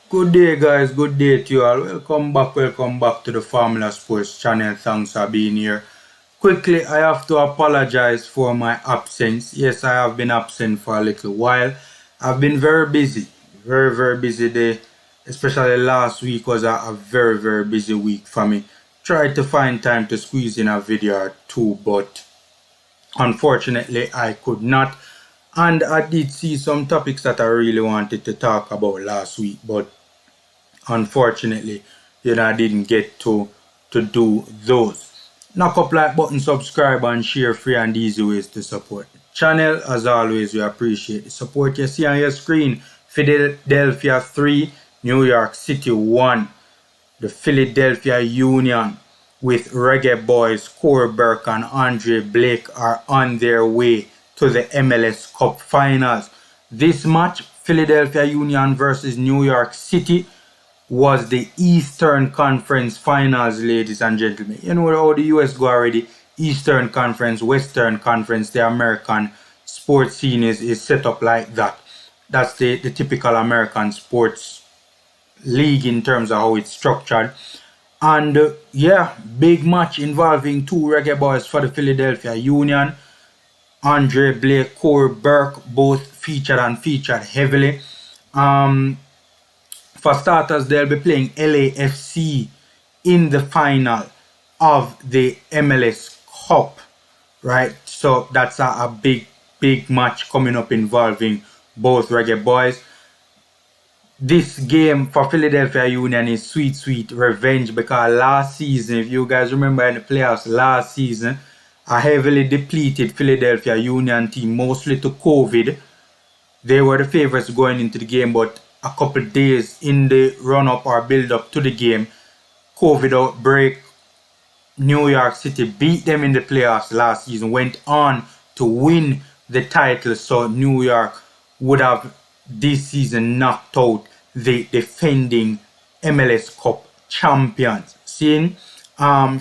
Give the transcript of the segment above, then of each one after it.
Good day, guys. Good day to you all. Welcome back to the Formula Sports channel. Thanks for being here. Quickly, I have to apologize for my absence. Yes, I have been absent for a little while. I've been very busy. Very busy day. Especially last week was a very busy week for me. Tried to find time to squeeze in a video or two, but unfortunately, I could not. And I did see some topics that I really wanted to talk about last week, but unfortunately, I didn't get to do those. Knock up like button, subscribe and share, free and easy ways to support the channel. As always, we appreciate the support you see on your screen. Philadelphia 3, New York City 1. The Philadelphia Union with Reggae Boyz, Burke and Andre Blake are on their way to the MLS Cup Finals. This match, Philadelphia Union versus New York City, was the Eastern Conference Finals, ladies and gentlemen. You know how the US go already. Eastern Conference, Western Conference, the American sports scene is set up like that. That's the typical American sports league in terms of how it's structured. And yeah, big match involving two Reggae Boyz for the Philadelphia Union. Andre Blake, Burke, both featured heavily. For starters, they'll be playing LAFC in the final of the MLS Cup, right? So that's a big match coming up involving both Reggae Boyz. This game for Philadelphia Union is sweet revenge, because last season, if you guys remember in the playoffs last season, a heavily depleted Philadelphia Union team, mostly to COVID. They were the favorites going into the game, but a couple days in the run-up or build-up to the game, COVID outbreak, New York City beat them in the playoffs last season, went on to win the title, so New York would have this season knocked out the defending MLS Cup champions. Seeing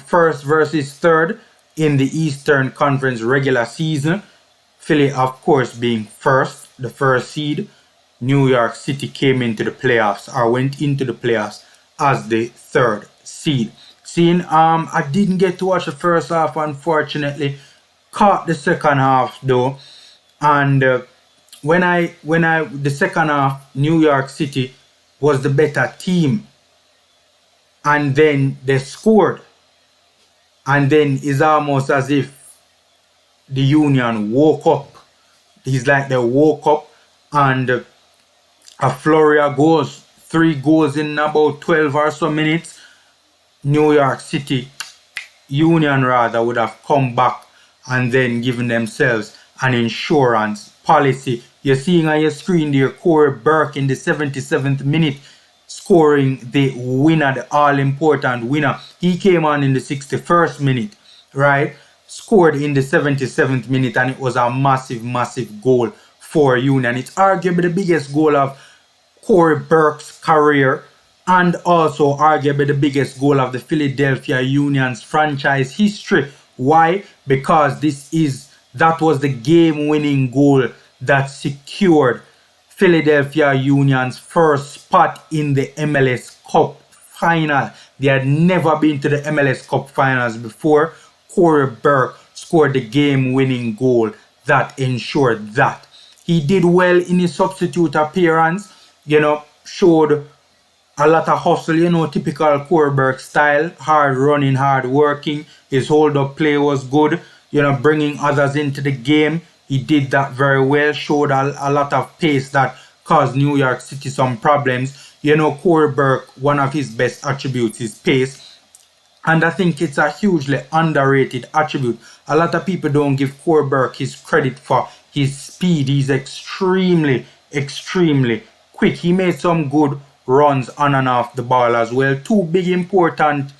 first versus third in the Eastern Conference regular season, Philly of course being first, the first seed. New York City came into the playoffs, or went into the playoffs as the third seed. Seeing I didn't get to watch the first half, unfortunately. Caught the second half though, and the second half, New York City was the better team, and then they scored, and then it's almost as if the Union woke up. It's like they woke up, and a flurry of goals, 3 goals in about 12 or so minutes. New York City Union rather would have come back and then given themselves an insurance policy. You're seeing on your screen there Burke in the 77th minute scoring the winner, the all-important winner. He came on in the 61st minute, right? Scored in the 77th minute, and it was a massive goal for Union. It's arguably the biggest goal of Burke's career, and also arguably the biggest goal of the Philadelphia Union's franchise history. Why? Because that was the game-winning goal that secured Philadelphia Union's first spot in the MLS Cup final. They had never been to the MLS Cup finals before. Burke scored the game-winning goal that ensured that. He did well in his substitute appearance, showed a lot of hustle, typical Burke style, hard running, hard working. His hold-up play was good, bringing others into the game. He did that very well, showed a lot of pace that caused New York City some problems. Burke, one of his best attributes is pace. And I think it's a hugely underrated attribute. A lot of people don't give Burke his credit for his speed. He's extremely quick. He made some good runs on and off the ball as well. 2 big important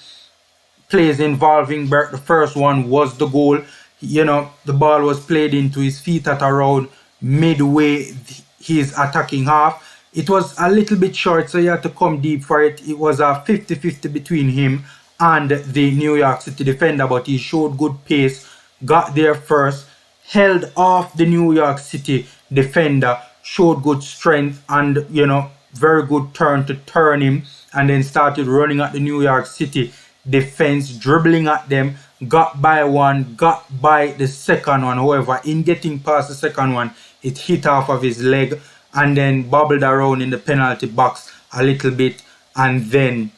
plays involving Burke. The first one was the goal. The ball was played into his feet at around midway his attacking half. It was a little bit short, so he had to come deep for it. It was a 50-50 between him and the New York City defender, but he showed good pace, got there first, held off the New York City defender, showed good strength, and very good turn to turn him, and then started running at the New York City defense, dribbling at them, got by one, got by the second one. However, in getting past the second one, it hit off of his leg and then bobbled around in the penalty box a little bit, and then,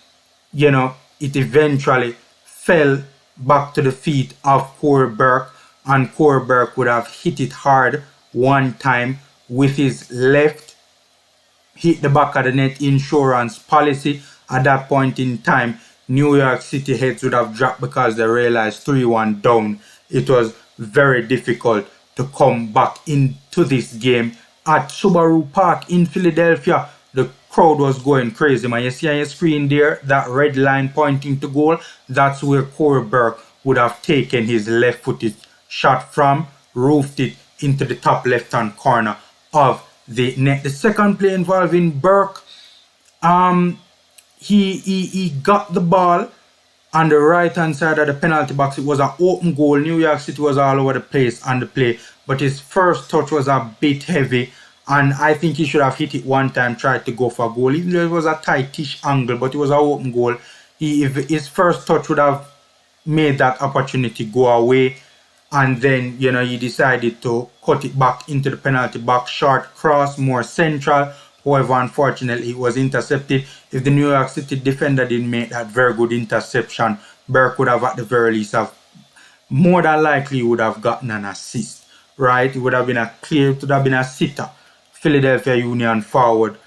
you know, it eventually fell back to the feet of Corey Burke, and Corey Burke would have hit it hard one time with his left, hit the back of the net insurance policy. At that point in time, New York City heads would have dropped because they realized 3-1 down. It was very difficult to come back into this game. At Subaru Park in Philadelphia, the crowd was going crazy, man. You see on your screen there, that red line pointing to goal, that's where Corey Burke would have taken his left-footed shot from, roofed it into the top left-hand corner of the net. The second play involving Burke, he got the ball on the right hand side of the penalty box. It was an open goal. New York City was all over the place on the play, but his first touch was a bit heavy, and I think he should have hit it one time, tried to go for a goal, even though it was a tightish angle, but it was an open goal. If his first touch would have made that opportunity go away, and then, you know, he decided to cut it back into the penalty box, short cross, more central. However, unfortunately, it was intercepted. If the New York City defender didn't make that very good interception, Burke would have, at the very least, more than likely would have gotten an assist, right? It would have been it would have been a sitter. Philadelphia Union forward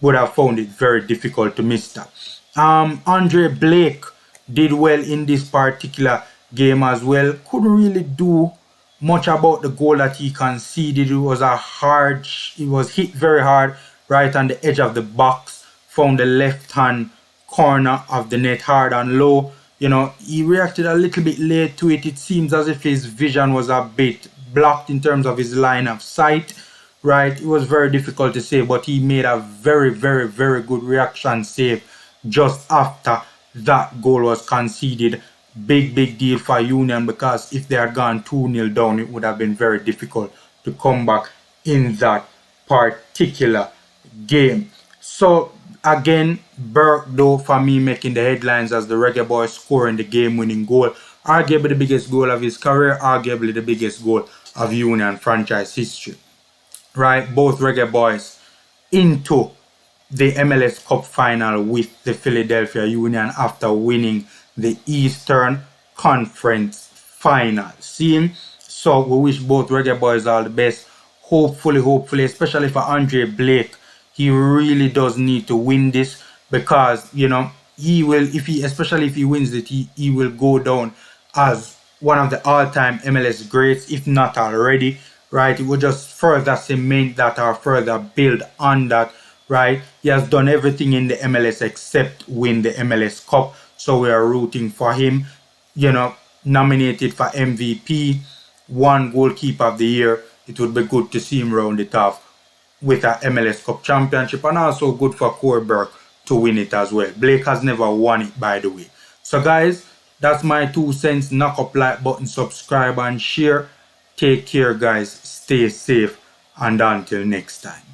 would have found it very difficult to miss that. Andre Blake did well in this particular game as well. Couldn't really do much about the goal that he conceded. It was hit very hard right on the edge of the box, found the left hand corner of the net, hard and low. You know, he reacted a little bit late to it. It seems as if his vision was a bit blocked in terms of his line of sight, right? It was very difficult to say, but he made a very, very, very good reaction save just after that goal was conceded. Big deal for Union, because if they had gone 2-0 down, it would have been very difficult to come back in that particular game. So again, Burke, though, for me, making the headlines as the Reggae Boyz scoring the game-winning goal. Arguably the biggest goal of his career, arguably the biggest goal of Union franchise history. Right, both Reggae Boyz into the MLS Cup final with the Philadelphia Union after winning the Eastern Conference final. See, so we wish both Reggae Boyz all the best. Hopefully, especially for Andre Blake, he really does need to win this, because, you know, he will, especially if he wins it, he will go down as one of the all-time MLS greats, if not already, right? It will just further cement that, or further build on that, right? He has done everything in the MLS except win the MLS Cup, so we are rooting for him. You know, nominated for MVP, one goalkeeper of the year. It would be good to see him round it off with an MLS Cup championship, and also good for Corey Burke to win it as well. Blake has never won it, by the way. So guys, that's my 2 cents. Knock up like button, subscribe and share. Take care, guys. Stay safe, and until next time.